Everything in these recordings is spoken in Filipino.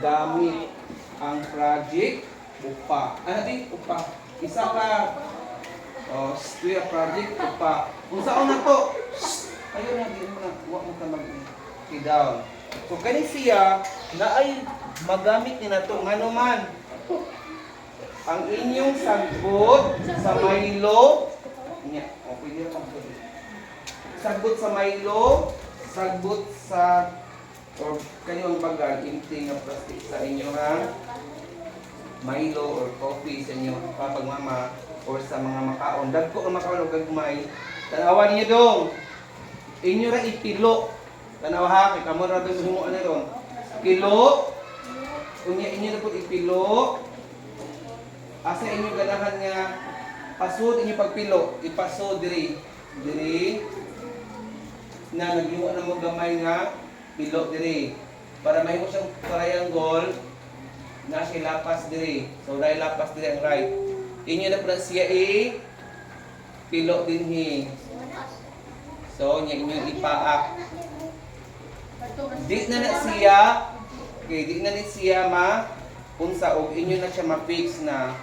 gamit ang project upa. Ano din? Upa. Isa ka. Kuya project upa. Kung saan na to? Ayun na, di mo na. Huwag mo ka mag-down. So, kani siya na ay magamit ni na to. Nga naman, ang inyong sagot sa Milo, pwede na sagot sa Milo, sagot sa or kanyang bagal, empty nga plastic sa inyo ha Milo or coffee sa inyo papagmama or sa mga makaon. Dagko ang makaon o gagmay. Tanawa niyo dong. Inyo ra ipilo. Tanawa ha, kay kamo ra ba mo ano ron. Pilo. Unya inyo na po ipilo. Asa inyo ganahan nga pasud inyo pagpilo, ipasud diri. Diri na nagliwa na mo gamay nga pilo diri para mahimo siyang triangle na siya lapas diri. So dahil lapas diri ang right. Inyo na pala siya pilo dinhi. So nya inyo ipaak. Di na siya di na ni siya unsa og inyo na siya ma-fix na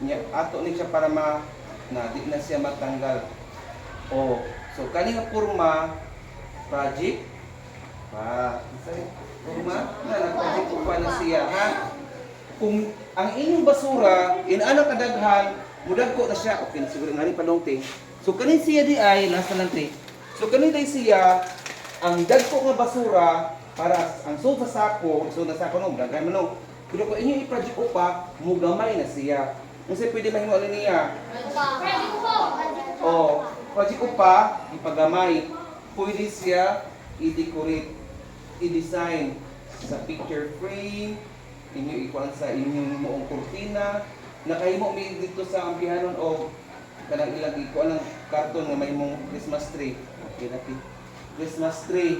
nya ato ni siya para di na siya matanggal. So kani nga porma project porma na nag-project ko pa na siya ha. Kung ang inyong basura inaana kadaghan mudag ko na siya okay na siguro ngari palongte. So kani siya di ay nasa lante. So kani day siya ang dagko nga basura para ang sulod sa sako, so na sako no daghan man no. Pero kung inyo i-project upa, mugamay na siya. Kasi pwede mahimo niya. Project upa, ipagamay. Pwede siya i-decorate, i-design sa picture frame, inyo ikuan sa inyong moong kurtina, nakahimo mi dito sa ambihanon o kanang ilang ikuan ng karton nga may mong Christmas tree. Okay na Christmas tree.